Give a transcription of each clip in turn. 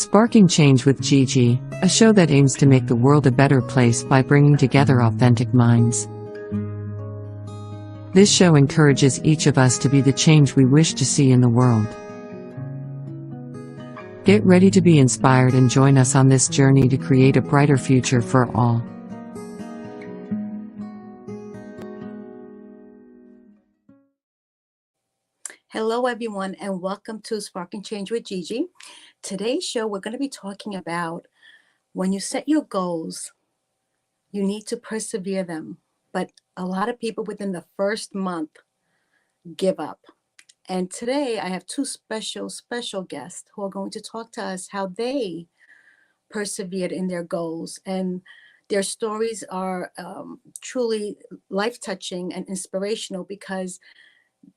Sparking Change with Gigi, a show that aims to make the world a better place by bringing together authentic minds. This show encourages each of us to be the change we wish to see in the world. Get ready to be inspired and join us on this journey to create a brighter future for all. Hello, everyone, and welcome to Sparking Change with Gigi. Today's show, we're going to be talking about when you set your goals, you need to persevere them. But a lot of people within the first month give up. And today I have two special guests who are going to talk to us how they persevered in their goals. And their stories are truly life-touching and inspirational because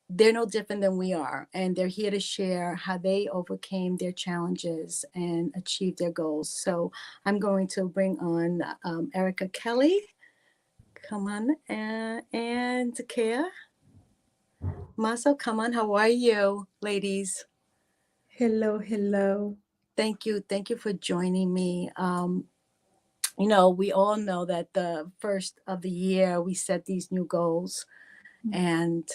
they're no different than we are, and they're here to share how they overcame their challenges and achieved their goals. So I'm going to bring on Erica Kelly. Come on, and Takea Maso, come on. How are you, ladies? Hello. Thank you for joining me. We all know that the first of the year we set these new goals, and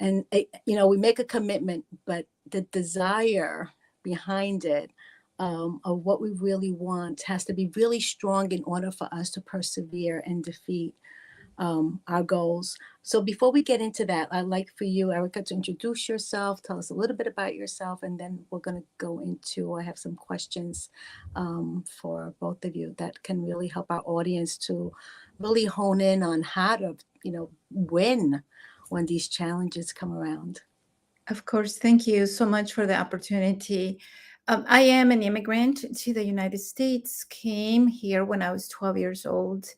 we make a commitment, but the desire behind it of what we really want has to be really strong in order for us to persevere and defeat our goals. So before we get into that, I'd like for you, Erica, to introduce yourself, tell us a little bit about yourself, and then we're going to go into, I have some questions for both of you that can really help our audience to really hone in on how to, win when these challenges come around. Of course, thank you so much for the opportunity. I am an immigrant to the United States, came here when I was 12 years old,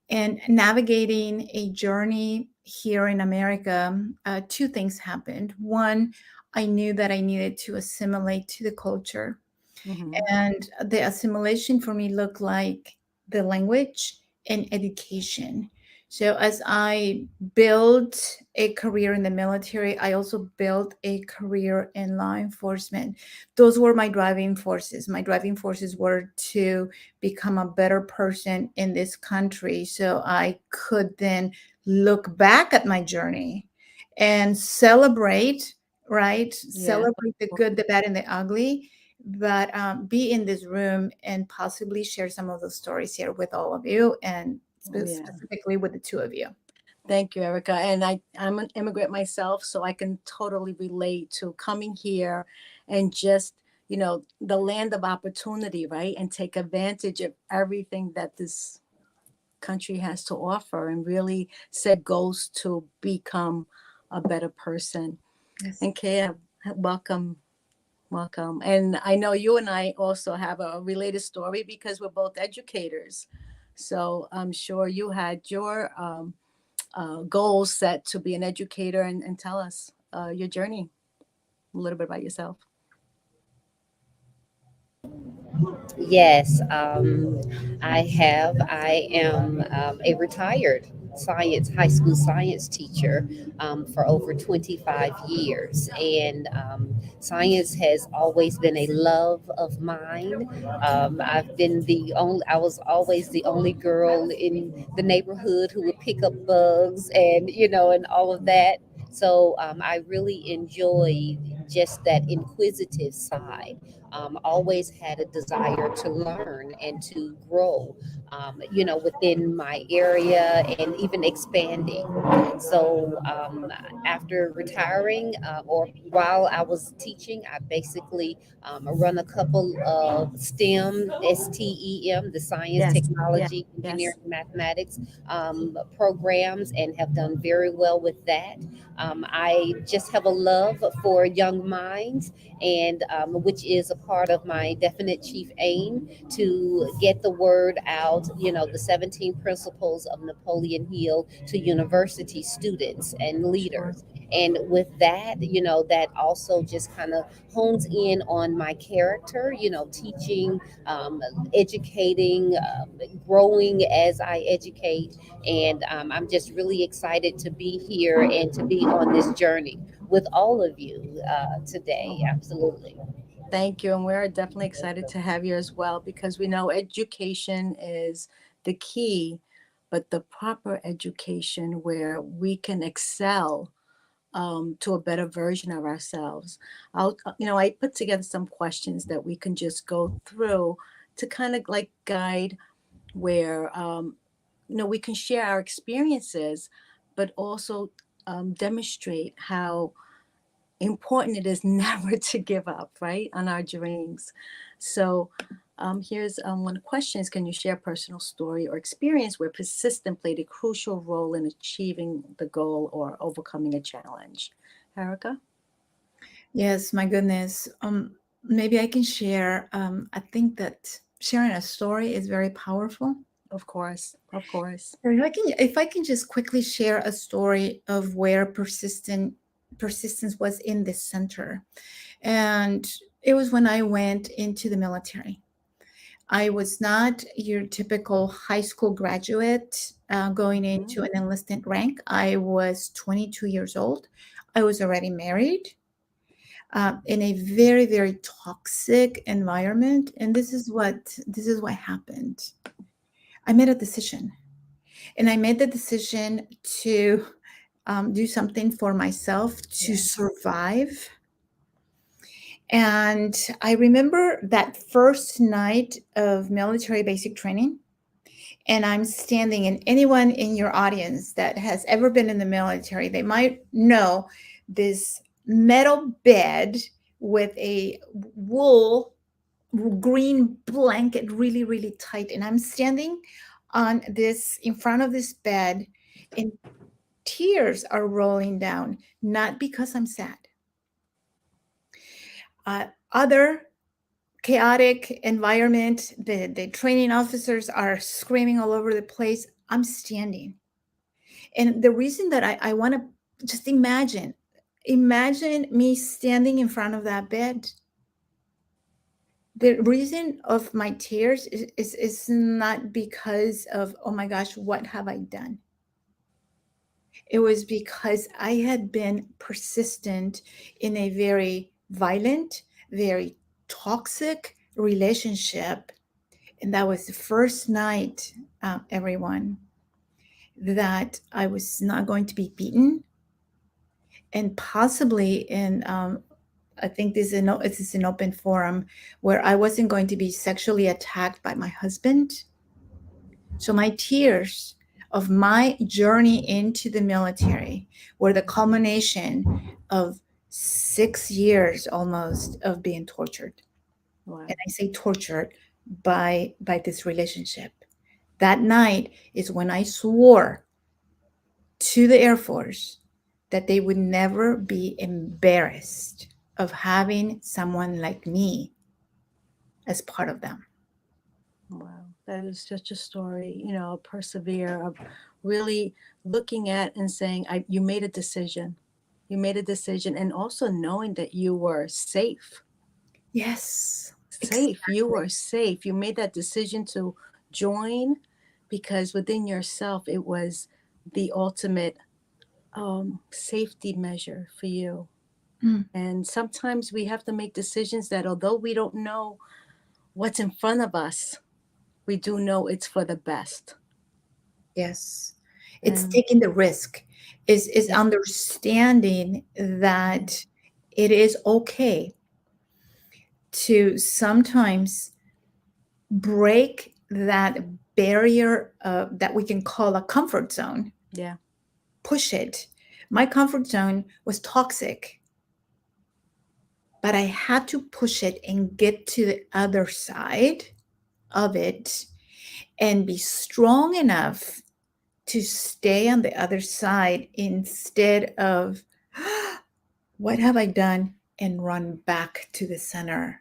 and navigating a journey here in America, two things happened. One, I knew that I needed to assimilate to the culture. Mm-hmm. And the assimilation for me looked like the language and education. So as I built a career in the military, I also built a career in law enforcement. Those were my driving forces. My driving forces were to become a better person in this country so I could then look back at my journey and celebrate, right? Yeah. Celebrate the good, the bad, and the ugly, but be in this room and possibly share some of those stories here with all of you, and specifically with the two of you. Thank you, Erica. And I'm an immigrant myself, so I can totally relate to coming here and just, the land of opportunity, right? And take advantage of everything that this country has to offer and really set goals to become a better person. Yes. And Kaya, welcome. And I know you and I also have a related story because we're both educators. So I'm sure you had your goals set to be an educator, and tell us your journey, a little bit about yourself. Yes, I am a retired high school science teacher for over 25 years. And science has always been a love of mine. I was always the only girl in the neighborhood who would pick up bugs and all of that. So I really enjoy just that inquisitive side. Always had a desire to learn and to grow, within my area and even expanding. So after retiring, or while I was teaching, I basically run a couple of STEM, the science, Yes, technology, yes. engineering, mathematics programs, and have done very well with that. I just have a love for young minds, and which is a part of my definite chief aim to get the word out, the 17 principles of Napoleon Hill to university students and leaders. Sure. And with that, that also just kind of hones in on my character, teaching, educating, growing as I educate. And I'm just really excited to be here and to be on this journey with all of you today. Absolutely. Thank you. And we're definitely excited to have you as well because we know education is the key, but the proper education where we can excel to a better version of ourselves. I put together some questions that we can just go through to kind of like guide where, we can share our experiences, but also demonstrate how important it is never to give up, right, on our dreams. So here's one question is, can you share a personal story or experience where persistence played a crucial role in achieving the goal or overcoming a challenge? Erica? Yes, my goodness. Maybe I can share. I think that sharing a story is very powerful. Of course, of course. So if I can just quickly share a story of where persistence was in the center. And it was when I went into the military. I was not your typical high school graduate going Mhm. into an enlisted rank. I was 22 years old. I was already married in a very, very toxic environment. And this is what happened. I made a decision, and I made the decision to do something for myself to Yeah. survive. And I remember that first night of military basic training, and I'm standing, and anyone in your audience that has ever been in the military, they might know this metal bed with a wool green blanket really, really tight. And I'm standing on this in front of this bed, and tears are rolling down, not because I'm sad. Other chaotic environment, the training officers are screaming all over the place. I'm standing. And the reason that I want to just imagine me standing in front of that bed. The reason of my tears is not because of, oh my gosh, what have I done? It was because I had been persistent in a very violent, very toxic relationship. And that was the first night, everyone, that I was not going to be beaten. And possibly I think this is an open forum where I wasn't going to be sexually attacked by my husband. So my tears of my journey into the military were the culmination of 6 years almost of being tortured. Wow. And I say tortured by this relationship. That night is when I swore to the Air Force that they would never be embarrassed of having someone like me as part of them. Wow, that is such a story, persevere of really looking at and saying, you made a decision. You made a decision, and also knowing that you were safe. Yes, Safe. You exactly. were safe. You made that decision to join because within yourself, it was the ultimate safety measure for you. Mm, And sometimes we have to make decisions that, although we don't know what's in front of us, we do know it's for the best. yes. It's And taking the risk, is yeah, understanding that it is okay to sometimes break that barrier that we can call a comfort zone, yeah, push it. My comfort zone was toxic, but I had to push it and get to the other side of it and be strong enough to stay on the other side instead of what have I done, and run back to the center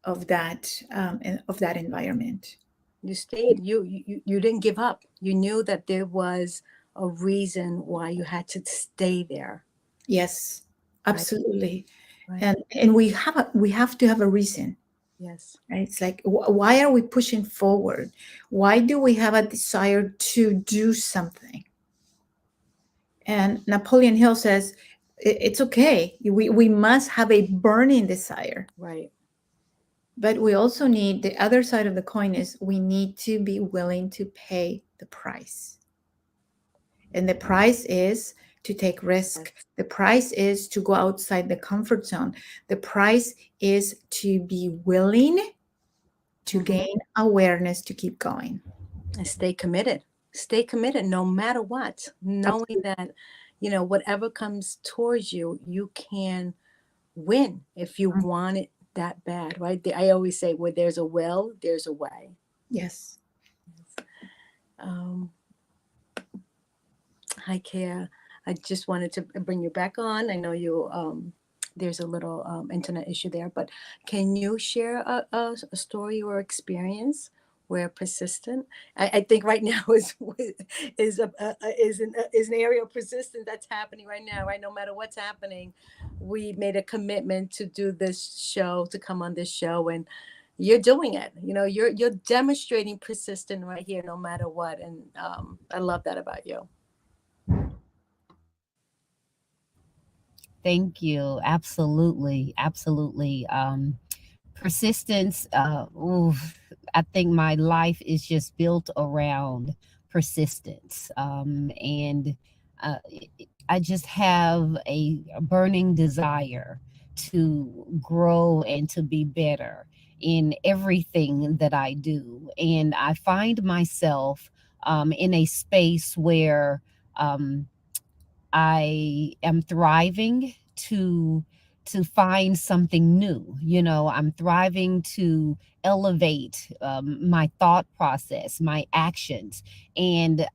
of that environment. you stayed. You didn't give up. You knew that there was a reason why you had to stay there. Yes, Right, absolutely. right. And we have to have a reason. Yes, Right? It's like, why are we pushing forward? Why do we have a desire to do something? And Napoleon Hill says, it's okay. We must have a burning desire. right. But we also need the other side of the coin is we need to be willing to pay the price. And the price is to take risk. The price is to go outside the comfort zone. The price is to be willing to gain awareness to keep going. And stay committed. Stay committed no matter what, knowing that, whatever comes towards you, you can win if you want it that bad, right? I always say, where there's a will, there's a way. Yes. Um, Hi, Kia. I just wanted to bring you back on. I know there's a little internet issue there, but can you share a story or experience where persistent? I think right now is an area of persistence that's happening right now, right? No matter what's happening, we made a commitment to do this show, to come on this show, and you're doing it. You're demonstrating persistent right here, no matter what, and I love that about you. Thank you. Absolutely. Absolutely. Persistence. I think my life is just built around persistence. And uh, I just have a burning desire to grow and to be better in everything that I do. And I find myself in a space where I am thriving to find something new. I'm thriving to elevate my thought process, my actions, and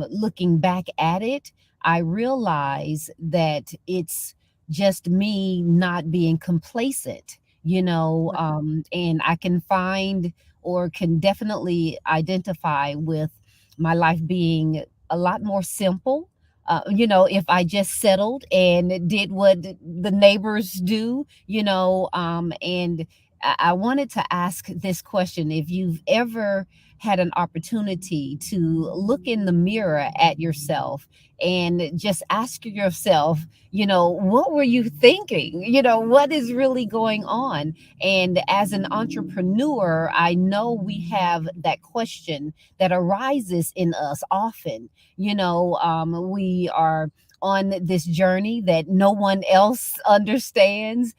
looking back at it, I realize that it's just me not being complacent. And I can find or can definitely identify with my life being a lot more simple. If I just settled and did what the neighbors do, and I wanted to ask this question. If you've ever had an opportunity to look in the mirror at yourself and just ask yourself, what were you thinking? What is really going on? And as an entrepreneur, I know we have that question that arises in us often. We are on this journey that no one else understands.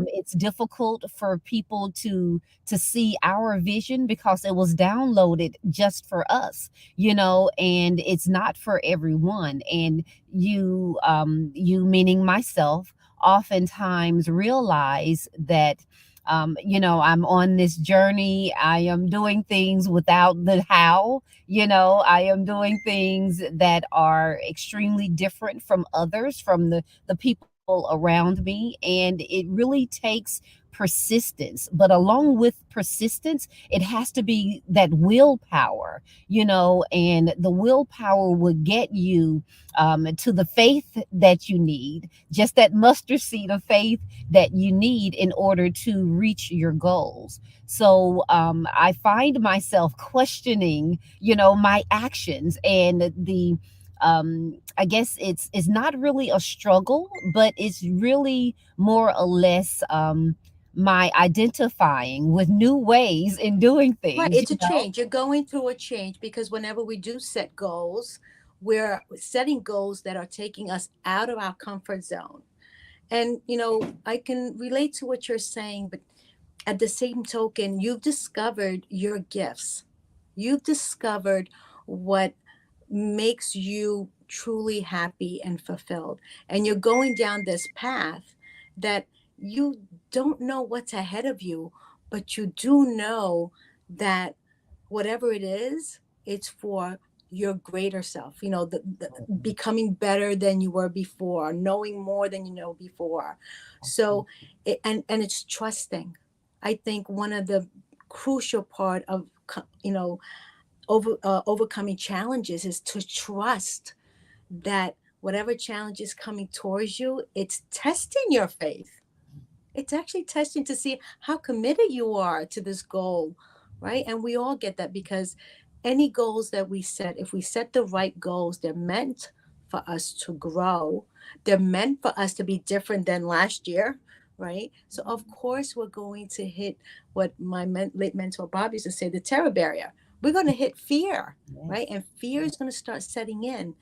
It's difficult for people to see our vision because it was downloaded just for us, and it's not for everyone. And you meaning myself, oftentimes realize that I'm on this journey. I am doing things without the how. I am doing things that are extremely different from others, from the people around me. And it really takes persistence. But along with persistence, it has to be that willpower, and the willpower will get you to the faith that you need, just that mustard seed of faith that you need in order to reach your goals. So I find myself questioning, my actions, and I guess it's not really a struggle, but it's really more or less my identifying with new ways in doing Right, things. it's a change. You're going through a change because whenever we do set goals, we're setting goals that are taking us out of our comfort zone. And, I can relate to what you're saying, but at the same token, you've discovered your gifts. You've discovered what makes you truly happy and fulfilled. And you're going down this path that you don't know what's ahead of you, but you do know that whatever it is, it's for your greater self, the becoming better than you were before, knowing more than you know before. So and it's trusting. I think one of the crucial part of overcoming challenges is to trust that whatever challenge is coming towards you, it's testing your faith. It's actually testing to see how committed you are to this goal, right? And we all get that because any goals that we set, if we set the right goals, they're meant for us to grow. They're meant for us to be different than last year, right? So of course we're going to hit what my late mentor Bob used to say, the terror barrier. We're going to hit fear, right? Yes. And fear is going to start setting in.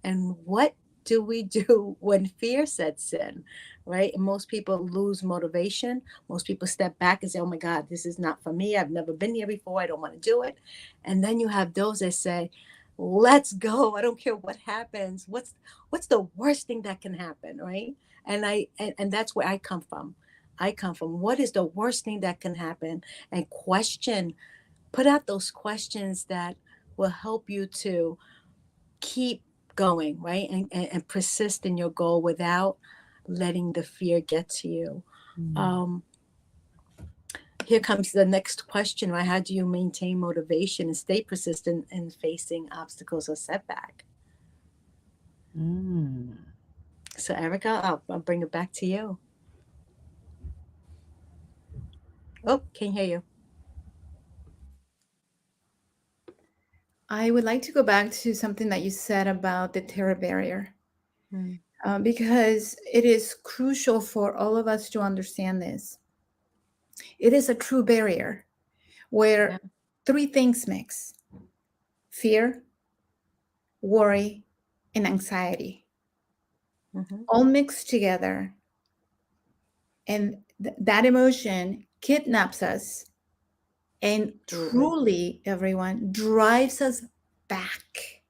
And what do we do when fear sets in, right? And most people lose motivation. Most people step back and say, oh my God, this is not for me. I've never been here before. I don't want to do it. And then you have those that say, let's go. I don't care what happens. What's the worst thing that can happen, right? And that's where I come from. I come from what is the worst thing that can happen, and question, put out those questions that will help you to keep going, right? And persist in your goal without letting the fear get to you. Mm. Um, Here comes the next question, right? How do you maintain motivation and stay persistent in facing obstacles or setback? Mm. So, Erica, I'll bring it back to you. Oh, can't hear you. I would like to go back to something that you said about the terror barrier, Mm, because it is crucial for all of us to understand this. It is a true barrier yeah. where three things mix: fear, worry, and anxiety, Mm-hmm. all mixed together. And that emotion kidnaps us and Absolutely. truly, everyone, drives us back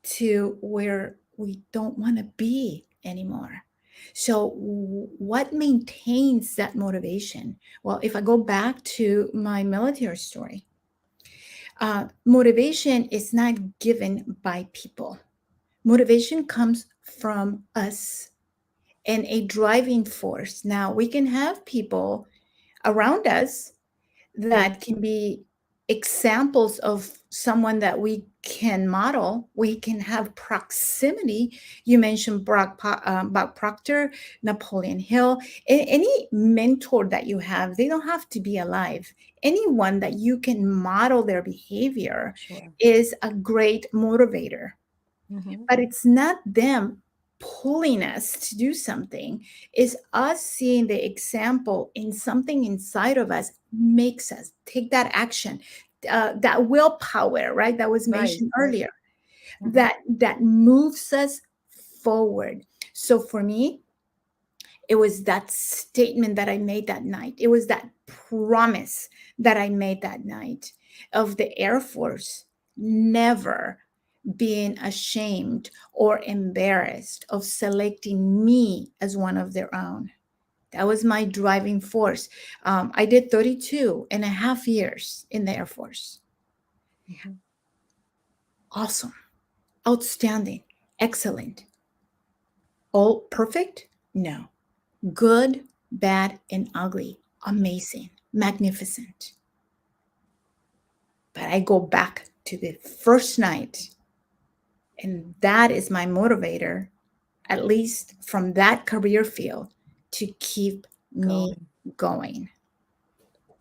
to where we don't want to be anymore. So, what maintains that motivation? Well, if I go back to my military story, motivation is not given by people. Motivation comes from us and a driving force. Now, we can have people around us Mm, that can be examples of someone that we can model. We can have proximity. You mentioned Bob Proctor, Napoleon Hill, any mentor that you have. They don't have to be alive. Anyone that you can model their behavior sure. is a great motivator, Mm-hmm. but it's not them pulling us to do something. Is us seeing the example in something inside of us makes us take that action, that willpower, right, that was Right, mentioned right. earlier, Mm-hmm. that moves us forward. So for me, it was that statement that I made that night. It was that promise that I made that night of the Air Force never being ashamed or embarrassed of selecting me as one of their own. That was my driving force. I did 32 and a half years in the Air Force. Mm-hmm. Awesome, outstanding, excellent. All perfect? No. Good, bad, and ugly. Amazing, magnificent. But I go back to the first night, and that is my motivator, at least from that career field, to keep me Going. going.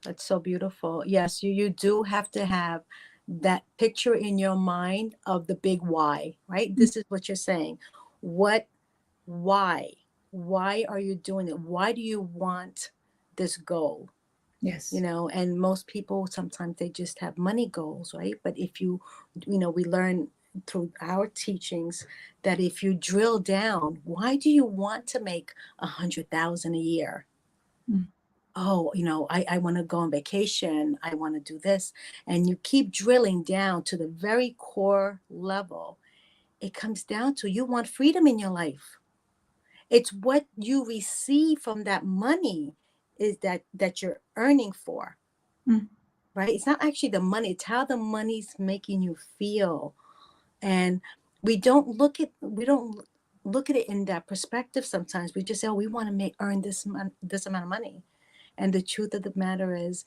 That's so beautiful. Yes, you do have to have that picture in your mind of the big why, right? This is what you're saying. What, why? Why are you doing it? Why do you want this goal? You Yes. know, and most people sometimes they just have money goals, right? But if we learn through our teachings that if you drill down, why do you want to make 100,000 a year? Mm. Oh, I want to go on vacation. I want to do this. And you keep drilling down to the very core level. It comes down to you want freedom in your life. It's what you receive from that money is that you're earning for, Mm. right? It's not actually the money, it's how the money's making you feel. And we don't look at it in that perspective sometimes. We just say, oh, we want to earn this amount of money. And the truth of the matter is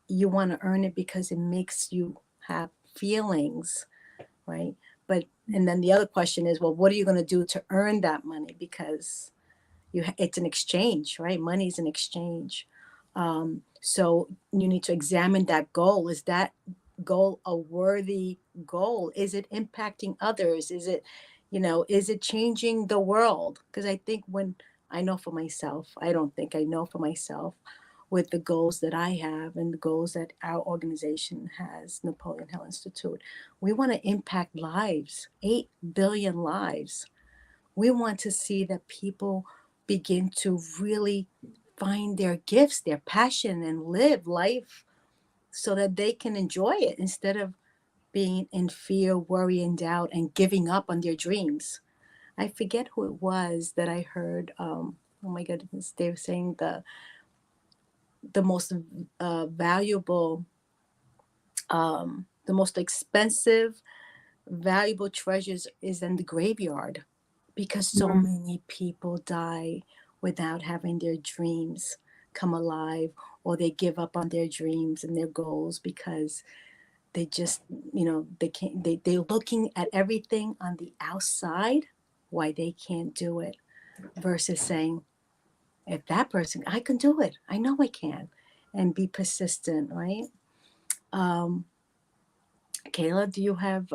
you want to earn it because it makes you have feelings, right? But and then the other question is, well, what are you going to do to earn that money? Because it's an exchange, right? Money is an exchange. So you need to examine that goal. Is that goal a worthy goal? Is it impacting others? Is it changing the world? Because I think when I know for myself. I don't think I know for myself with the goals that I have and the goals that our organization has, Napoleon Hill Institute. We want to impact lives, 8 billion lives. We want to see that people begin to really find their gifts, their passion, and live life so that they can enjoy it instead of being in fear, worry, and doubt and giving up on their dreams. I forget who it was that I heard. Oh my goodness, they were saying the most valuable, the most expensive, valuable treasures is in the graveyard because so Mm. many people die without having their dreams come alive, or they give up on their dreams and their goals because they just, they can't, they're looking at everything on the outside why they can't do it, versus saying, if that person, I can do it, I know I can, and be persistent, right? um Kayla, do you have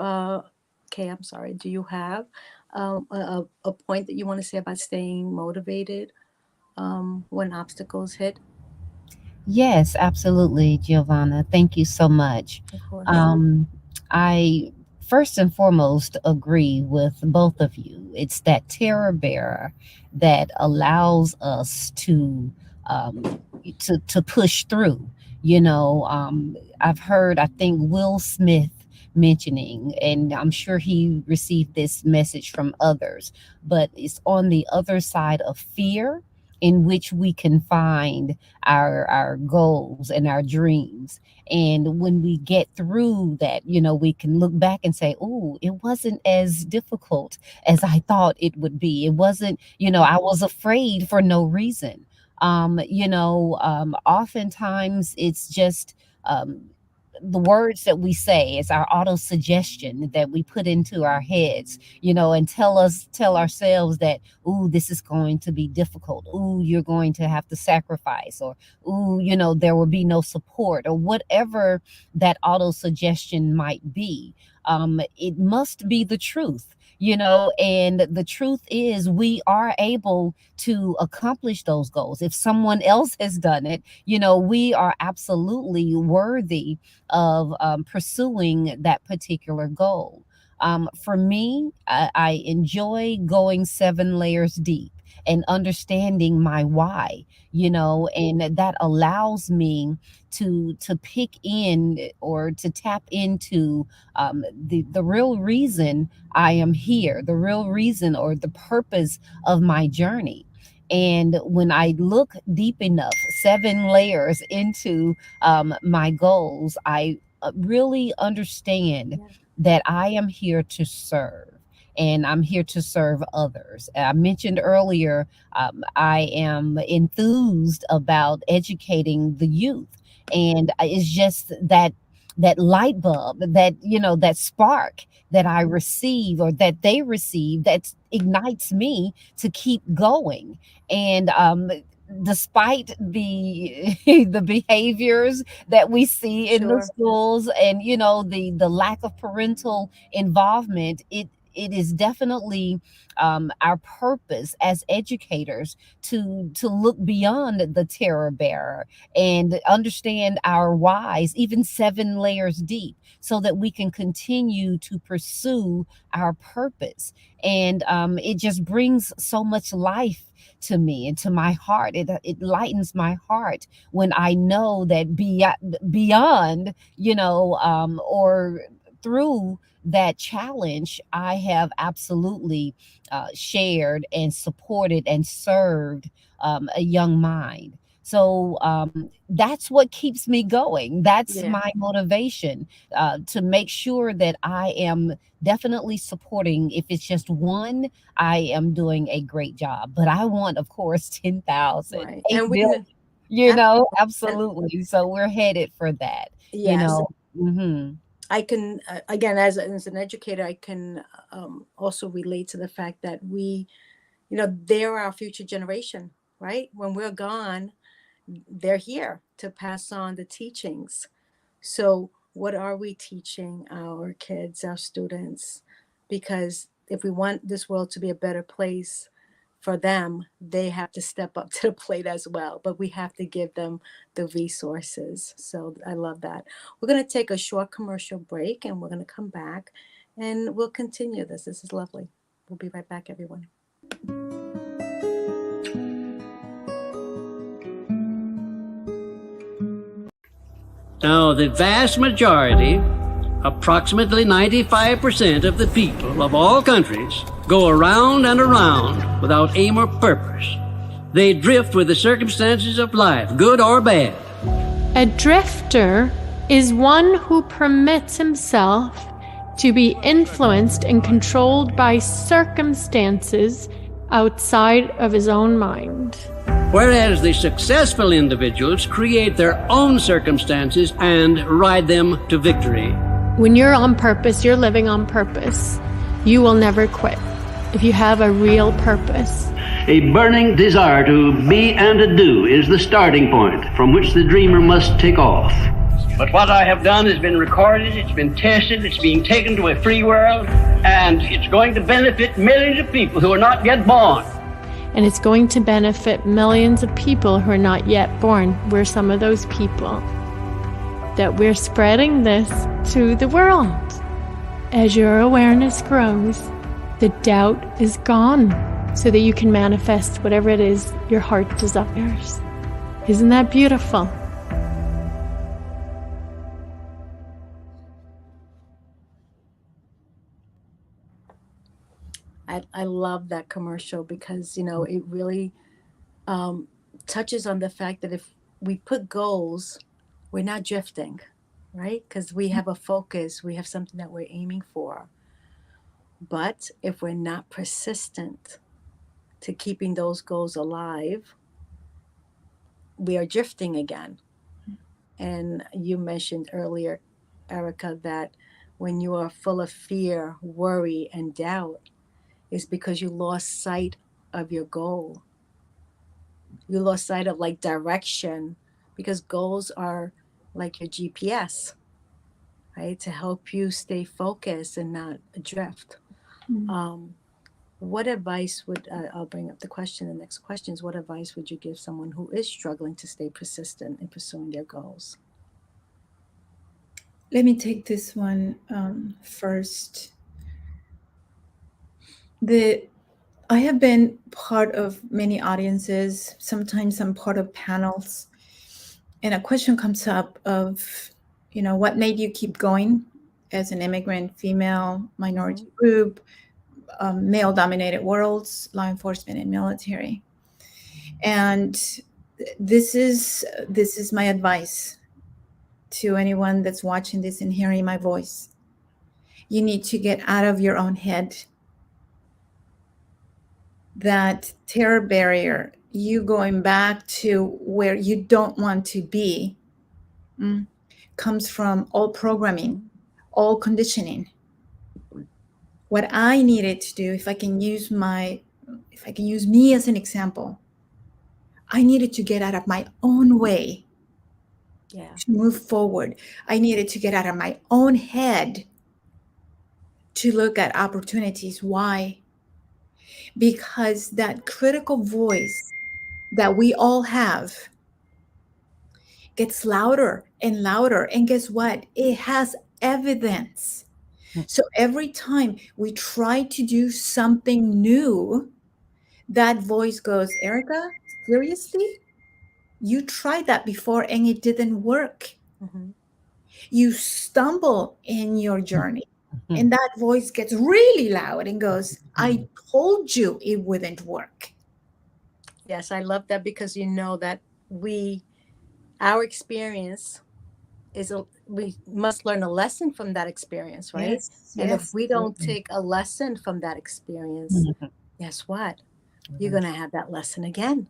Kay, I'm sorry, do you have a point that you want to say about staying motivated when obstacles hit? Yes, absolutely, Giovanna. Thank you so much. Of course. Um, I first and foremost agree with both of you. It's that terror bearer that allows us um, to push through. I've heard, I think, Will Smith mentioning, and I'm sure he received this message from others, but it's on the other side of fear in which we can find our goals and our dreams. And when we get through that, we can look back and say, oh, it wasn't as difficult as I thought it would be. It wasn't, I was afraid for no reason. Oftentimes it's just the words that we say. It's our auto suggestion that we put into our heads, and tell ourselves that, ooh, this is going to be difficult. Ooh, you're going to have to sacrifice, or ooh, there will be no support, or whatever that auto suggestion might be. It must be the truth. And the truth is, we are able to accomplish those goals. If someone else has done it, we are absolutely worthy of pursuing that particular goal. For me, I enjoy going 7 layers deep and understanding my why, and that allows me to pick in, or to tap into the real reason I am here, the real reason or the purpose of my journey. And when I look deep enough, 7 layers into my goals, I really understand Yeah. that I am here to serve. And I'm here to serve others. I mentioned earlier, I am enthused about educating the youth, and it's just that light bulb, that spark that I receive, or that they receive, that ignites me to keep going. And despite the the behaviors that we see in the Sure. schools, and the lack of parental involvement, it is definitely our purpose as educators to look beyond the terror bearer and understand our whys, even 7 layers deep, so that we can continue to pursue our purpose. And it just brings so much life to me and to my heart. It lightens my heart when I know that beyond, or through that challenge, I have absolutely shared and supported and served a young mind. So that's what keeps me going. That's Yeah. my motivation, to make sure that I am definitely supporting. If it's just one, I am doing a great job. But I want, of course, 10,000, Right. 8 And we billion, ab- and absolutely. So we're headed for that, you yes, know. hmm I can, again, as an educator, I can also relate to the fact that we, they're our future generation, right? When we're gone, they're here to pass on the teachings. So, what are we teaching our kids, our students? Because if we want this world to be a better place for them, they have to step up to the plate as well, but we have to give them the resources. So I love that. We're going to take a short commercial break and we're going to come back and we'll continue this. This is lovely. We'll be right back, everyone. Now, the vast majority, approximately 95% of the people of all countries, go around and around without aim or purpose. They drift with the circumstances of life, good or bad. A drifter is one who permits himself to be influenced and controlled by circumstances outside of his own mind. Whereas the successful individuals create their own circumstances and ride them to victory. When you're on purpose, you're living on purpose. You will never quit if you have a real purpose. A burning desire to be and to do is the starting point from which the dreamer must take off. But what I have done has been recorded, it's been tested, it's being taken to a free world, and it's going to benefit millions of people who are not yet born. And it's going to benefit millions of people who are not yet born. We're some of those people that we're spreading this to the world. As your awareness grows, the doubt is gone so that you can manifest whatever it is your heart desires. Isn't that beautiful? I love that commercial because, you know, it really touches on the fact that if we put goals, we're not drifting, right? Because we have a focus, we have something that we're aiming for. But if we're not persistent to keeping those goals alive, we are drifting again. And you mentioned earlier, Erica, that when you are full of fear, worry, and doubt, it's because you lost sight of your goal. You lost sight of like direction, because goals are like your GPS, right? To help you stay focused and not drift. What advice would, I'll bring up the question, the next question is, what advice would you give someone who is struggling to stay persistent in pursuing their goals? Let me take this one first. I have been part of many audiences. Sometimes I'm part of panels, and a question comes up of, you know, what made you keep going as an immigrant, female, minority group, male-dominated worlds, law enforcement and military. And this is my advice to anyone that's watching this and hearing my voice. You need to get out of your own head. That terror barrier, you going back to where you don't want to be, comes from all programming, all conditioning. What I needed to do, if I can use me as an example, I needed to get out of my own way to move forward. I needed to get out of my own head to look at opportunities. Why? Because that critical voice that we all have gets louder and louder. And guess what? It has evidence. So every time we try to do something new, that voice goes, Erica, seriously? You tried that before and it didn't work. You stumble in your journey. And that voice gets really loud and goes, I told you it wouldn't work. Yes, I love that, because you know that our experience is we must learn a lesson from that experience, right? And if we don't take a lesson from that experience, guess what? You're going to have that lesson again.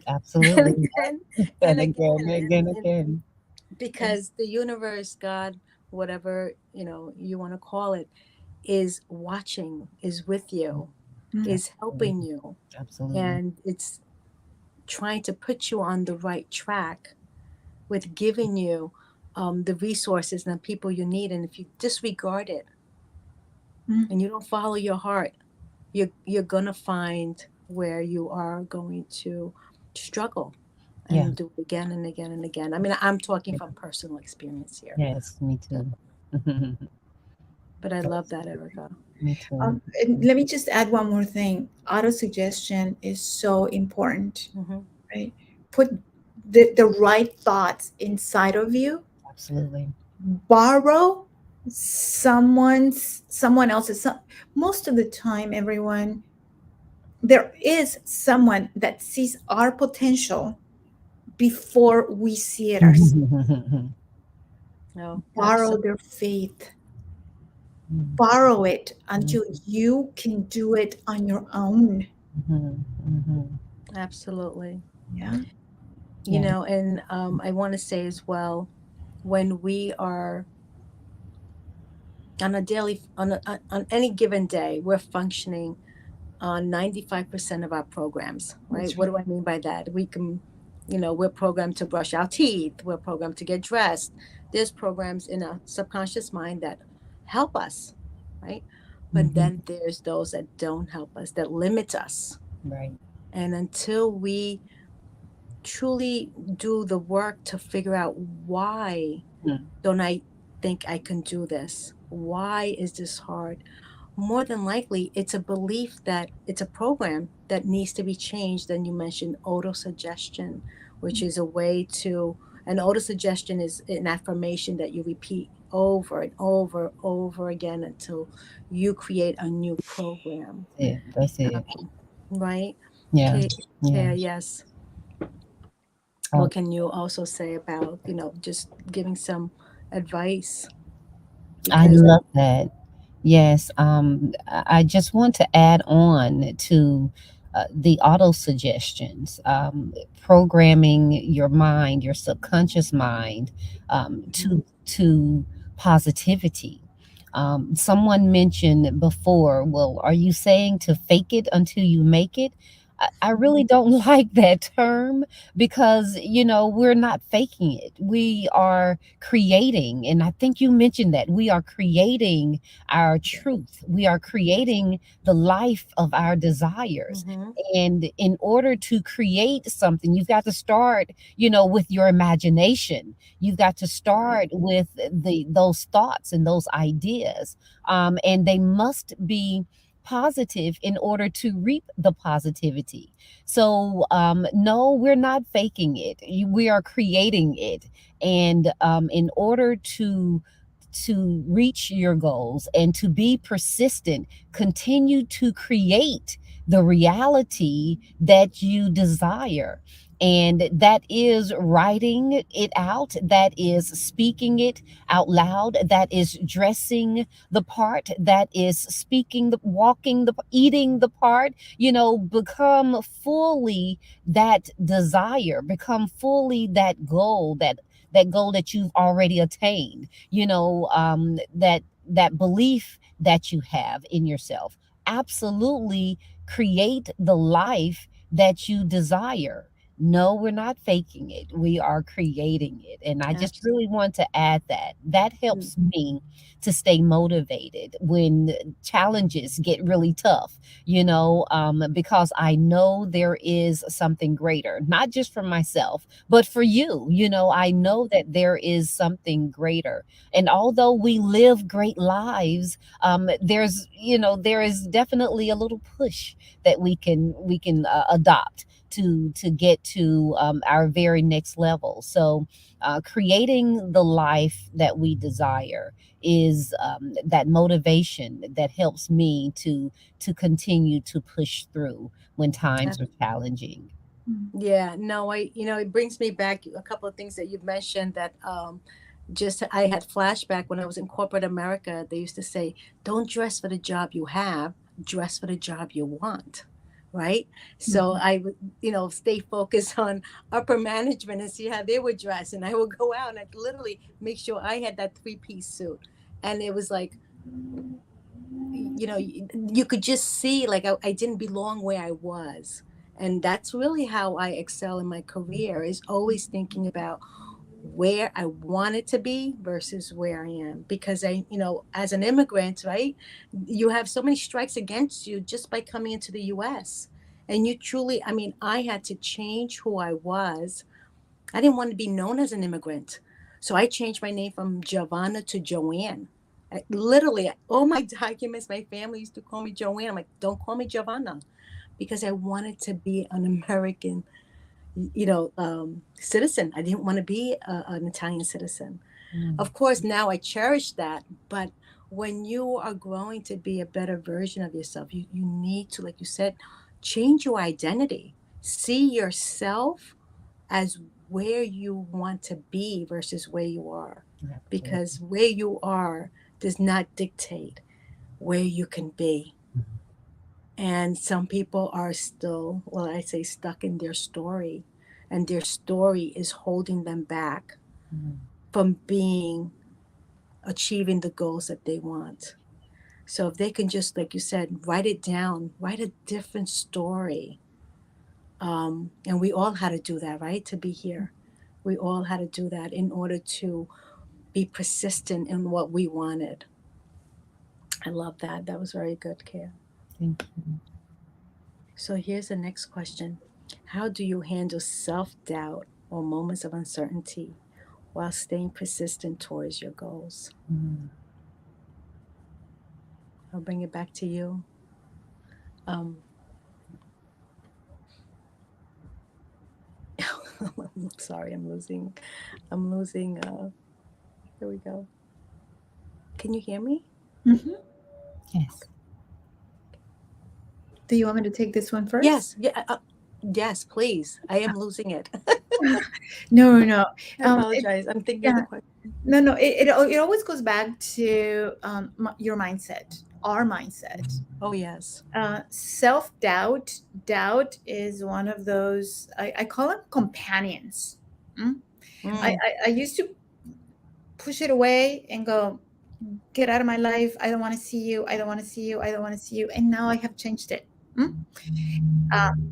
Absolutely. and again. Because the universe, God, whatever, you want to call it, is watching, is with you, is helping you. Absolutely. And it's trying to put you on the right track with giving you the resources and the people you need. And if you disregard it and you don't follow your heart, you're going to find where you are going to struggle Yeah. and do it again and again and again. I mean, I'm talking from personal experience here, Yes, me too. but I love that, Erica. Me too. And let me just add one more thing. Auto suggestion is so important, Hmm. right? Put the right thoughts inside of you. Absolutely. Borrow someone else's. Most of the time, everyone, there is someone that sees our potential before we see it ourselves. No, Borrow absolutely. their faith. Borrow it until Mhm. you can do it on your own. Mhm. Mhm. Absolutely. Yeah. You Yeah. know, and I want to say as well, when we are on a daily, on any given day, we're functioning on 95% of our programs, right? That's What right. do I mean by that? We can, we're programmed to brush our teeth, we're programmed to get dressed. There's programs in a subconscious mind that help us, right? But Mhm. then there's those that don't help us, that limit us. Right. And until we truly do the work to figure out, why Mm. don't I think I can do this? Why is this hard? More than likely, it's a belief, that it's a program that needs to be changed. And you mentioned auto-suggestion, which is a way to, an auto-suggestion is an affirmation that you repeat over and over again until you create a new program, Yeah, that's it. right? Yeah. Okay, Yeah. yeah, yes. Oh, What can you also say about, just giving some advice? I Because love that. Yes, I just want to add on to the auto suggestions, programming your mind, your subconscious mind, Mhm. to positivity. Someone mentioned before, well, are you saying to fake it until you make it? I really don't like that term because, we're not faking it. We are creating, and I think you mentioned that we are creating our truth. We are Yes. creating the life of our desires. Mm-hmm. And in order to create something, you've got to start, with your imagination. You've got to Right. start with those thoughts and those ideas. And they must be positive in order to reap the positivity. So, no, we're not faking it. We are creating it. And in order to reach your goals and to be persistent, continue to create the reality that you desire. And that is writing it out, that is speaking it out loud, that is dressing the part, that is speaking the walking the eating the part, become fully that desire, become fully that goal that you've already attained, that belief that you have in yourself. Absolutely create the life that you desire. No, we're not faking it. We are creating it. And I just really Absolutely. want to add that. That helps me to stay motivated when challenges get really tough, because I know there is something greater, not just for myself, but for you. I know that there is something greater. And although we live great lives, there is definitely a little push that we can adopt to get to our very next level. So, creating the life that we desire is that motivation that helps me to continue to push through when times are challenging. Mm. Yeah, no, it brings me back a couple of things that you've mentioned that just I had flashback when I was in corporate America. They used to say, don't dress for the job you have, dress for the job you want. Right. So Mhm. I would, stay focused on upper management and see how they would dress. And I would go out and I'd literally make sure I had that three-piece suit. And it was like, you could just see like I didn't belong where I was. And that's really how I excel in my career, is always thinking about where I wanted to be versus where I am. Because as an immigrant, right, you have so many strikes against you just by coming into the US. And you truly, I mean, I had to change who I was. I didn't want to be known as an immigrant. So I changed my name from Giovanna to Joanne. Literally, all my documents, my family used to call me Joanne. I'm like, don't call me Giovanna, because I wanted to be an American, citizen. I didn't want to be an Italian citizen. Of course, now I cherish that. But when you are growing to be a better version of yourself, you need to, like you said, change your identity. See yourself as where you want to be versus where you are. Because where you are does not dictate where you can be. And some people are still, well, I say, stuck in their story. And their story is holding them back from achieving the goals that they want. So if they can just, like you said, write it down, write a different story. And we all had to do that, right? To be here. We all had to do that in order to be persistent in what we wanted. I love that. That was very good, Kia. Thank you. So here's the next question. How do you handle self-doubt or moments of uncertainty while staying persistent towards your goals? I'll bring it back to you. I'm sorry, I'm losing, here we go. Can you hear me? Yes. Do you want me to take this one first? Yes. Yeah. Yes, please. I am losing it. No. I apologize. I'm thinking of the question. No. It always goes back to your mindset, our mindset. Oh, yes. Self-doubt. Doubt is one of those, I call them companions. I used to push it away and go, get out of my life. I don't want to see you. I don't want to see you. I don't want to see you. And now I have changed it.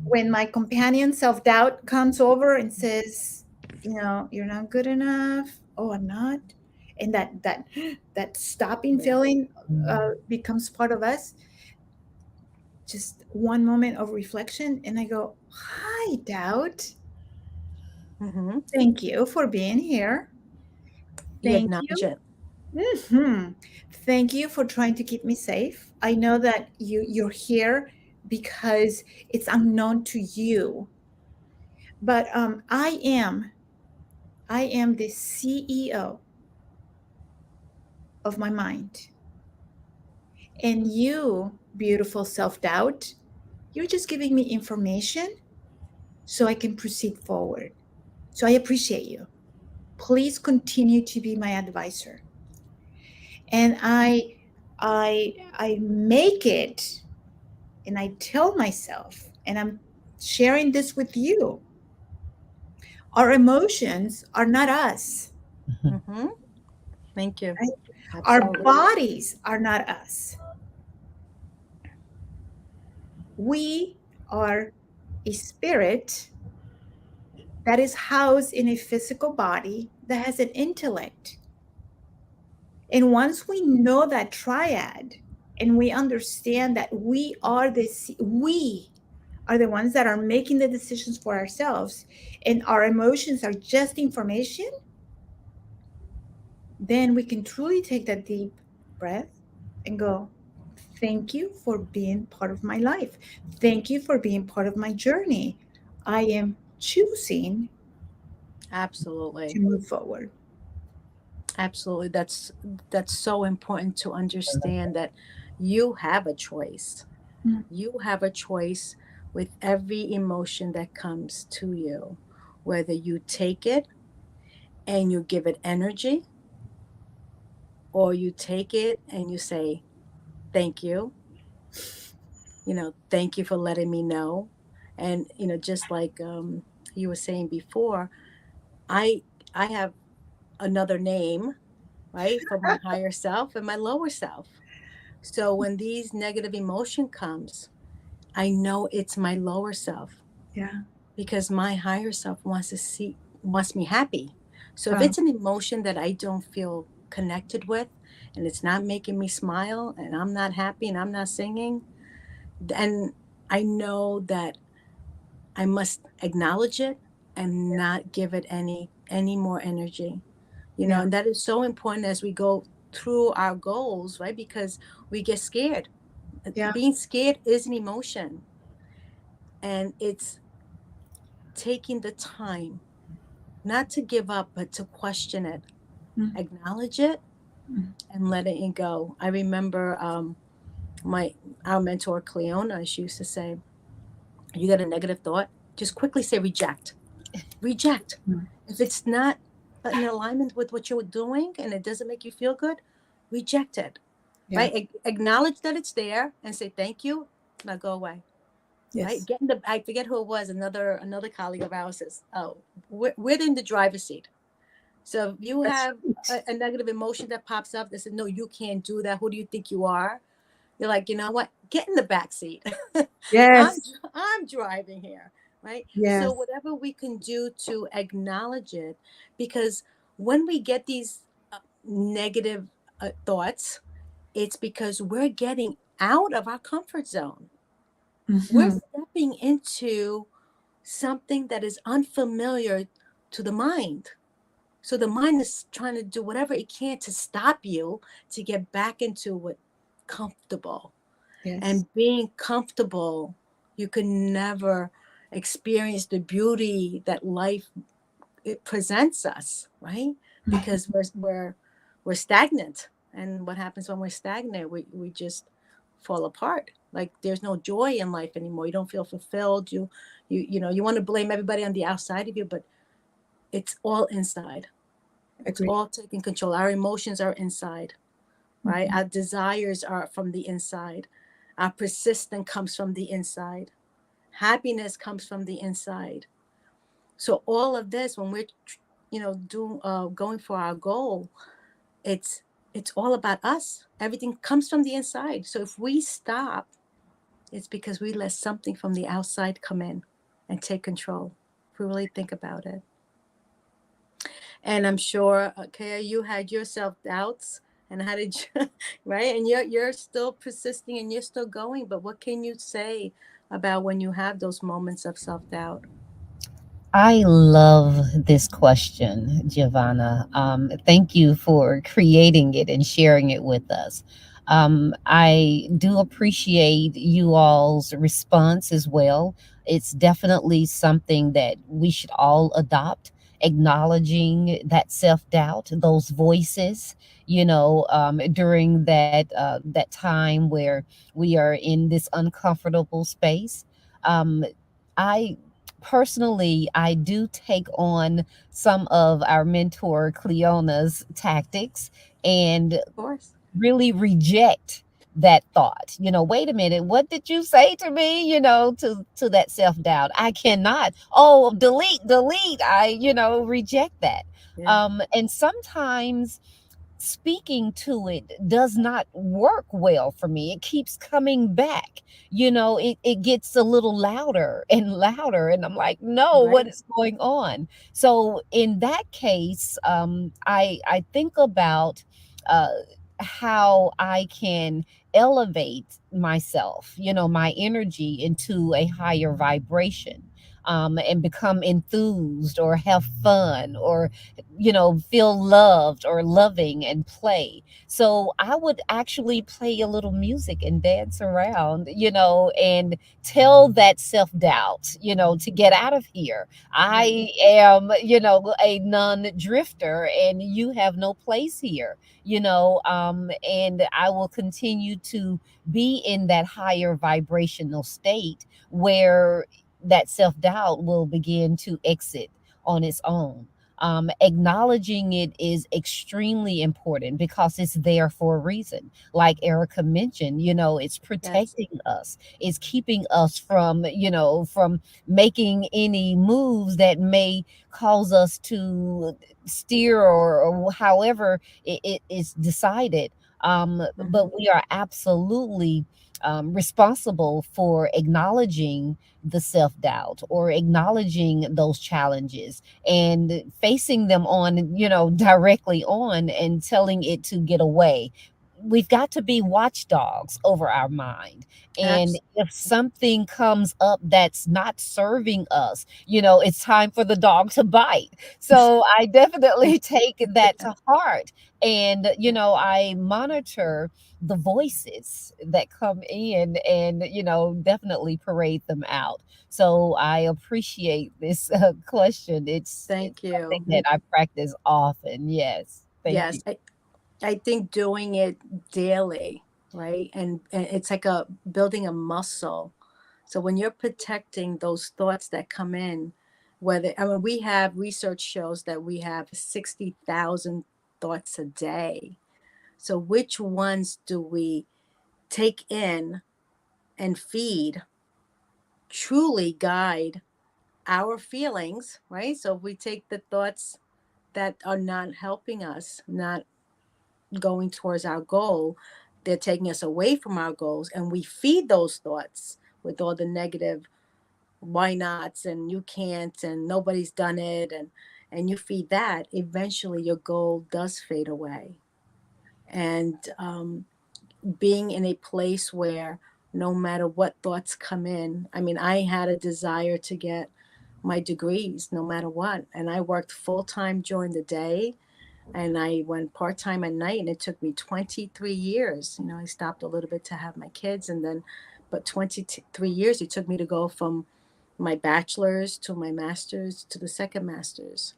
When my companion self-doubt comes over and says, you're not good enough. Oh, I'm not. And that stopping feeling becomes part of us. Just one moment of reflection. And I go, hi, doubt. Thank you for being here. Thank you. Thank you for trying to keep me safe. I know that you're here because it's unknown to you. But I am the CEO of my mind. And you, beautiful self-doubt, you're just giving me information so I can proceed forward. So I appreciate you. Please continue to be my advisor. And I make it, and I tell myself, and I'm sharing this with you, our emotions are not us. Thank you. Right? Our bodies are not us. We are a spirit that is housed in a physical body that has an intellect. And once we know that triad and we understand that we are the ones that are making the decisions for ourselves and our emotions are just information, then we can truly take that deep breath and go, thank you for being part of my life. Thank you for being part of my journey. I am choosing absolutely to move forward. Absolutely. That's so important to understand that you have a choice. You have a choice with every emotion that comes to you, whether you take it and you give it energy, or you take it and you say, thank you. Thank you for letting me know. And, just like you were saying before, I have another name, right, for my higher self and my lower self. So when these negative emotion comes, I know it's my lower self. Yeah. Because my higher self wants me happy. So if it's an emotion that I don't feel connected with and it's not making me smile and I'm not happy and I'm not singing, then I know that I must acknowledge it and not give it any more energy. Yeah. And that is so important as we go through our goals, right? Because we get scared. Yeah. Being scared is an emotion, and it's taking the time not to give up, but to question it, Mm. acknowledge it, Mm. and let it go. I remember my our mentor Cleona, she used to say, "You got a negative thought, just quickly say reject, reject. Mm. If it's not in alignment with what you're doing and it doesn't make you feel good, reject it. Yeah. Right? Acknowledge that it's there and say thank you. Now go away." Right? Yes. Get in the. I forget who it was. Another colleague of ours says, "Oh, we're in the driver's seat." So if you That's have right. a negative emotion that pops up that says, "No, you can't do that. Who do you think you are?" You're like, you know what? Get in the back seat. I'm Yes. I'm driving here, right? So Yes. whatever we can do to acknowledge it, because when we get these negative thoughts, it's because we're getting out of our comfort zone. We're Hmm. stepping into something that is unfamiliar to the mind. So the mind is trying to do whatever it can to stop you to get back into what comfortable. Yes. And being comfortable, you can never experience the beauty that life it presents us, right? Mhm. Because we're stagnant. And what happens when we're stagnant? We just fall apart. Like there's no joy in life anymore. You don't feel fulfilled. You want to blame everybody on the outside of you, but it's all inside. It's Agree. all taking control. Our emotions are inside, right? Mhm. Our desires are from the inside. Our persistence comes from the inside. Happiness comes from the inside. So all of this, when we're, going for our goal, it's it's all about us. Everything comes from the inside. So if we stop, it's because we let something from the outside come in and take control. If we really think about it. And I'm sure, Kaya, you had your self doubts, and how did you, right? And you're still persisting and you're still going. But what can you say about when you have those moments of self doubt? I love this question, Giovanna. Thank you for creating it and sharing it with us. I do appreciate you all's response as well. It's definitely something that we should all adopt, acknowledging that self doubt, those voices, during that time where we are in this uncomfortable space. Um, I personally, I do take on some of our mentor Cleona's tactics and Of course. really reject that thought. Wait a minute, what did you say to me? To that self-doubt. I cannot. Oh, delete. I reject that. Yeah. And sometimes speaking to it does not work well for me. It keeps coming back. It gets a little louder and louder. And I'm like, no, what Right. is going on? So in that case, I think about uh, how I can elevate myself, my energy into a higher vibration. And become enthused or have fun or feel loved or loving and play. So I would actually play a little music and dance around, and tell that self doubt, to get out of here. Right. I am, a non drifter and you have no place here, and I will continue to be in that higher vibrational state where that self doubt will begin to exit on its own. Acknowledging it is extremely important because it's there for a reason. Like Erica mentioned, it's Yes. protecting us, it's keeping us from making any moves that may cause us to steer or however it is decided. Hmm. But we are absolutely responsible for acknowledging the self doubt or acknowledging those challenges and facing them on, directly on and telling it to get away. we've got to be watchdogs over our mind. And if something comes up that's not serving us, it's time for the dog to bite. So I definitely take that to heart. And, I monitor the voices that come in and, definitely parade them out. So I appreciate this question. It's Thank something you. that I practice often. Yes. Thank you. Yes, I think doing it daily, right? And it's like a building a muscle. So when you're protecting those thoughts that come in, whether, I mean, we have research shows that we have 60,000 thoughts a day. So which ones do we take in and feed, truly guide our feelings, right? So if we take the thoughts that are not helping us, not going towards our goal, they're taking us away from our goals, and we feed those thoughts with all the negative why nots and you can't and nobody's done it, and you feed that, eventually your goal does fade away. And being in a place where no matter what thoughts come in, I mean, I had a desire to get my degrees no matter what, and I worked full time during the day and I went part time at night, and it took me 23 years. I stopped a little bit to have my kids, and then, but 23 years it took me to go from my bachelor's to my master's to the second master's.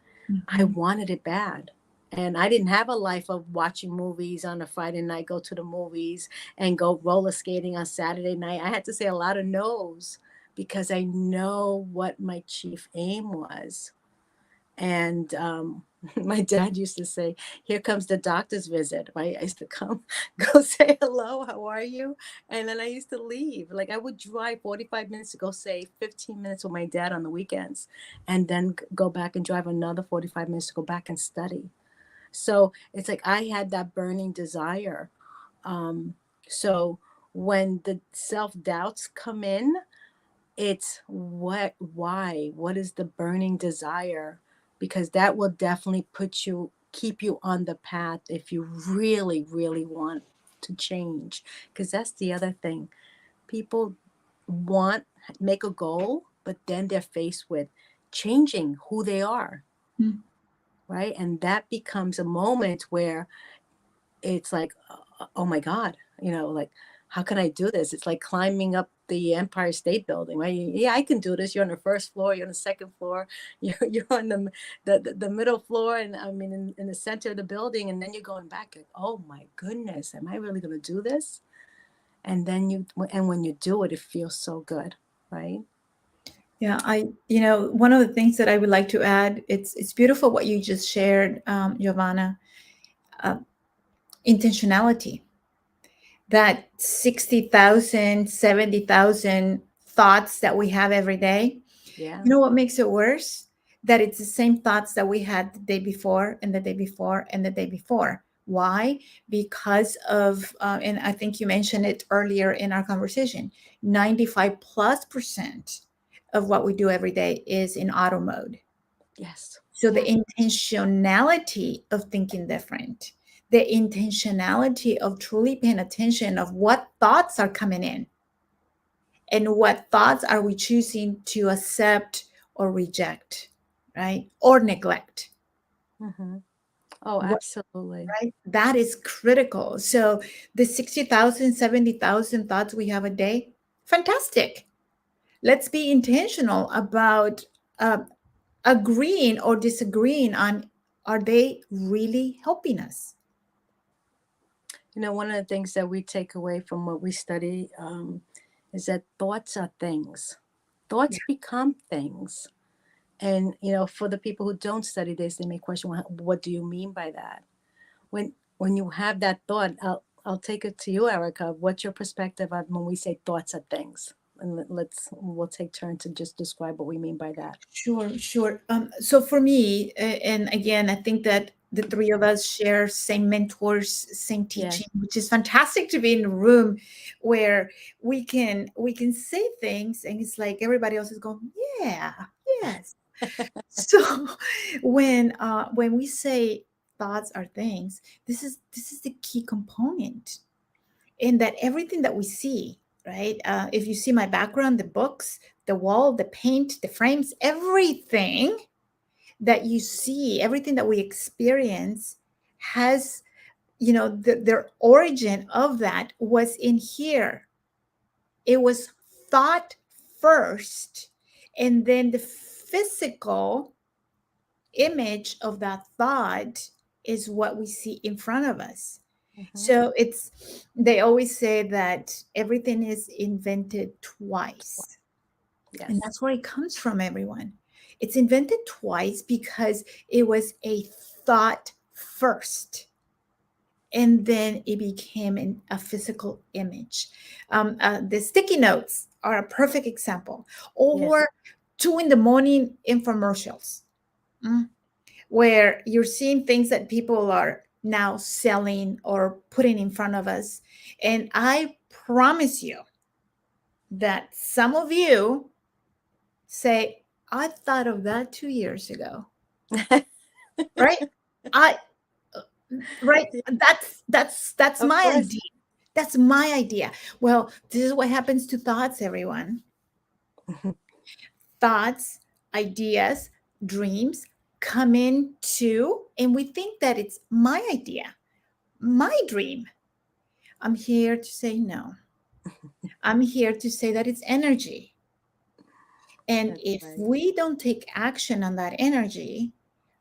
I wanted it bad. And I didn't have a life of watching movies on a Friday night, go to the movies and go roller skating on Saturday night. I had to say a lot of no's because I know what my chief aim was. And my dad used to say, "Here comes the doctor's visit." Right? I used to come, go say hello, how are you? And then I used to leave. Like I would drive 45 minutes to go say 15 minutes with my dad on the weekends, and then go back and drive another 45 minutes to go back and study. So it's like I had that burning desire. So when the self doubts come in, it's what is the burning desire? Because that will definitely keep you on the path if you really, really want to change. Because that's the other thing. People make a goal, but then they're faced with changing who they are. Right. And that becomes a moment where it's like, oh my God, like, how can I do this? It's like climbing up the Empire State Building, right? Yeah, I can do this. You're on the first floor, you're on the second floor, you're on the middle floor, and I mean in the center of the building, and then you're going back, like, oh my goodness, am I really gonna do this? And then when you do it, it feels so good, right? Yeah, one of the things that I would like to add, it's beautiful what you just shared, Giovanna. Intentionality. That 60,000, 70,000 thoughts that we have every day. Yeah. You know what makes it worse? That it's the same thoughts that we had the day before and the day before and the day before. Why? Because of, and I think you mentioned it earlier in our conversation, 95+% of what we do every day is in auto mode. Yes. So the intentionality of thinking different, the intentionality of truly paying attention of what thoughts are coming in and what thoughts are we choosing to accept or reject, right? Or neglect. Mm-hmm. Oh, absolutely. Right? That is critical. So the 60,000, 70,000 thoughts we have a day, fantastic. Let's be intentional about agreeing or disagreeing on, are they really helping us? One of the things that we take away from what we study is that thoughts are things. Thoughts become things. And, for the people who don't study this, they may question, well, what do you mean by that? When you have that thought, I'll take it to you, Erica. What's your perspective on when we say thoughts are things? And we'll take turn to just describe what we mean by that. Sure. So for me, and again, I think that the three of us share same mentors, same teaching, which is fantastic to be in a room where we can say things and it's like everybody else is going, yeah, yes. So when we say thoughts are things, this is the key component in that everything that we see, right? If you see my background, the books, the wall, the paint, the frames, everything that you see, everything that we experience has, their origin of that was in here. It was thought first, and then the physical image of that thought is what we see in front of us. So they always say that everything is invented twice. Yes. And that's where it comes from, everyone. It's invented twice because it was a thought first. And then it became a physical image. The sticky notes are a perfect example. Or 2 a.m. infomercials, where you're seeing things that people are now selling or putting in front of us. And I promise you that some of you say, I thought of that 2 years ago. Right? Right. That's my idea. That's my idea. Well, this is what happens to thoughts, everyone. Thoughts, ideas, dreams come into, and we think that it's my idea, my dream. I'm here to say no. I'm here to say that it's energy. And if we don't take action on that energy,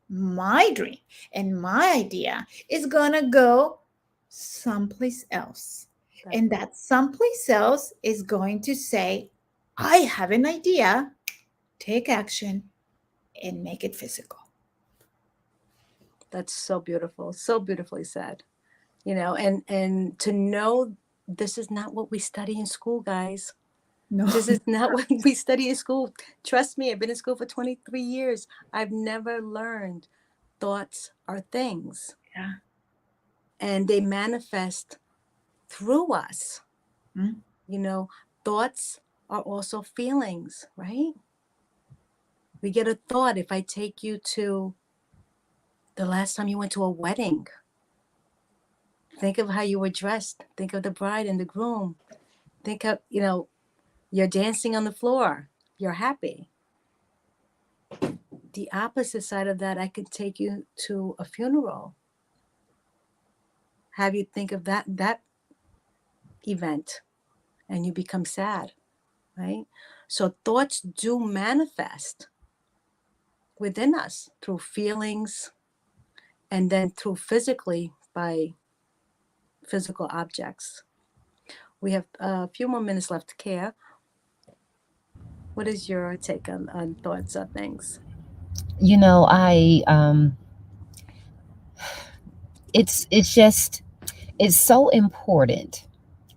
my dream and my idea is going to go someplace else. And that someplace else is going to say, I have an idea, take action and make it physical. That's so beautiful. So beautifully said. And to know this is not what we study in school, guys. No. This is not what we study in school. Trust me, I've been in school for 23 years. I've never learned thoughts are things. Yeah. And they manifest through us. Thoughts are also feelings, right? We get a thought. If I take you to the last time you went to a wedding, think of how you were dressed. Think of the bride and the groom. Think of, you're dancing on the floor. You're happy. The opposite side of that, I could take you to a funeral. Have you think of that event, and you become sad, right? So thoughts do manifest within us through feelings, and then through physically by physical objects. We have a few more minutes left, Care. What is your take on thoughts or things? It's so important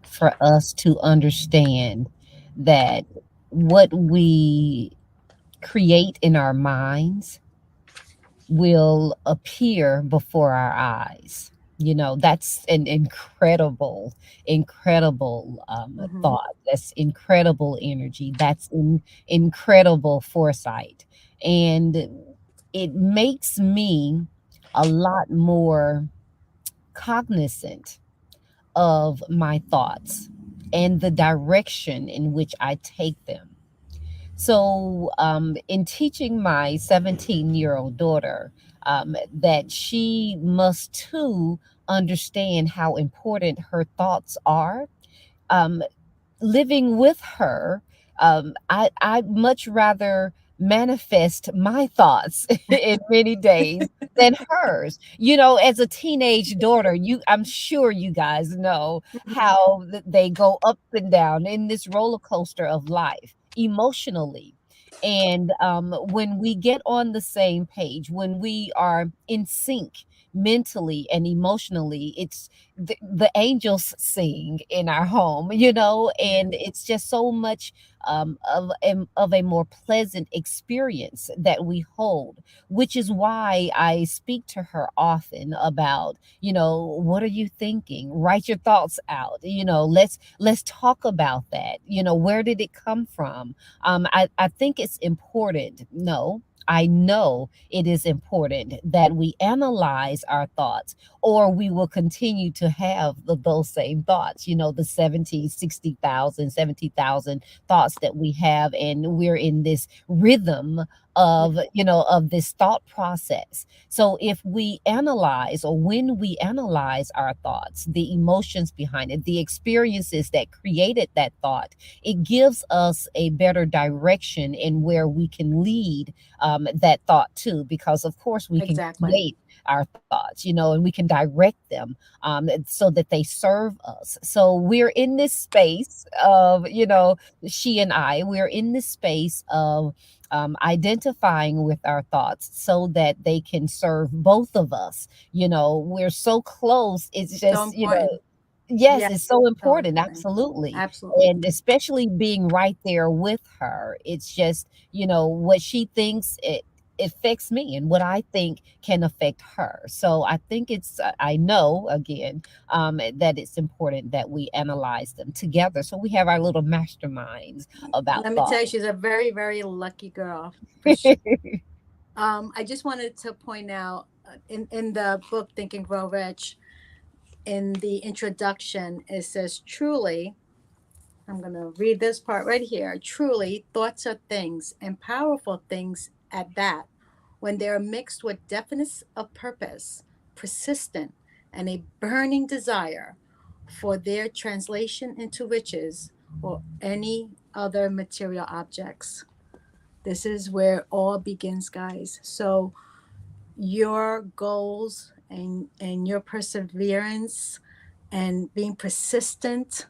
for us to understand that what we create in our minds will appear before our eyes. That's an incredible thought. That's incredible energy. That's incredible foresight. And it makes me a lot more cognizant of my thoughts and the direction in which I take them. So, in teaching my 17-year-old daughter that she must too understand how important her thoughts are, living with her, I'd much rather manifest my thoughts in many days than hers. As a teenage daughter, I'm sure you guys know how they go up and down in this roller coaster of life emotionally. And when we get on the same page, when we are in sync mentally and emotionally, it's the angels sing in our home, and it's just so much of a more pleasant experience that we hold, which is why I speak to her often about, what are you thinking? Write your thoughts out. Let's talk about that. Where did it come from? I think it's important. No, I know it is important that we analyze our thoughts, or we will continue to have those same thoughts, the 70,000 thoughts that we have. And we're in this rhythm of, of this thought process. So if we analyze, or when we analyze our thoughts, the emotions behind it, the experiences that created that thought, it gives us a better direction in where we can lead that thought to, because of course we can Exactly. create our thoughts, and we can direct them so that they serve us. So we're in this space of, she and we're in this space of identifying with our thoughts so that they can serve both of us. We're so close. It's So just, important. yes, Yes, it's so important. important. Absolutely. Absolutely. And especially being right there with her. It's just, what she thinks, it affects me, and what I think can affect her. So I think I know, again, that it's important that we analyze them together. So we have our little masterminds about Let me thought. tell you, she's a very, very lucky girl. For sure. I just wanted to point out in the book Think and Grow Rich, in the introduction, it says, truly, I'm going to read this part right here. Truly, thoughts are things, and powerful things at that, when they are mixed with definiteness of purpose, persistent, and a burning desire for their translation into riches or any other material objects. This is where it all begins, guys. So your goals and your perseverance and being persistent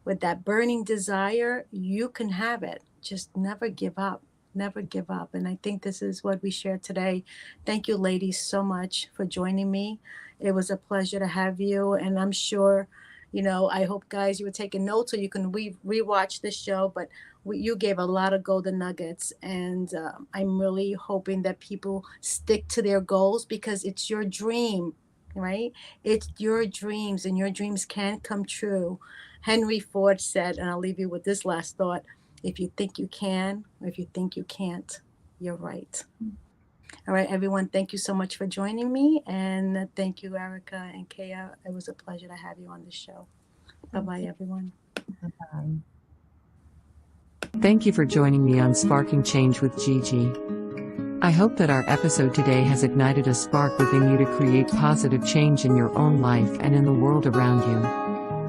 with that burning desire, you can have it. Just never give up. Never give up. And I think this is what we shared today. Thank you, ladies, so much for joining me. It was a pleasure to have you. And I'm sure, I hope, guys, you were taking notes so you can rewatch this show. But you gave a lot of golden nuggets. And I'm really hoping that people stick to their goals, because it's your dream, right? It's your dreams, and your dreams can come true. Henry Ford said, and I'll leave you with this last thought: if you think you can, or if you think you can't, you're right. All right, everyone, thank you so much for joining me. And thank you, Erica and Kea. It was a pleasure to have you on the show. Bye-bye, everyone. Bye-bye. Thank you for joining me on Sparking Change with Gigi. I hope that our episode today has ignited a spark within you to create positive change in your own life and in the world around you.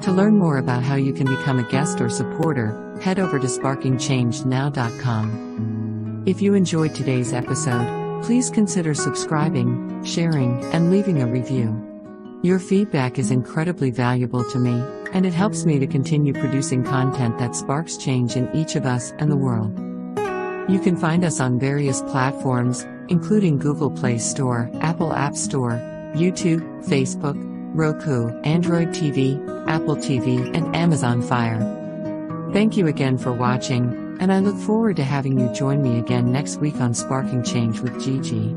To learn more about how you can become a guest or supporter, head over to sparkingchangenow.com. If you enjoyed today's episode, please consider subscribing, sharing, and leaving a review. Your feedback is incredibly valuable to me, and it helps me to continue producing content that sparks change in each of us and the world. You can find us on various platforms, including Google Play Store, Apple App Store, YouTube, Facebook, Roku, Android TV, Apple TV, and Amazon Fire. Thank you again for watching, and I look forward to having you join me again next week on Sparking Change with Gigi.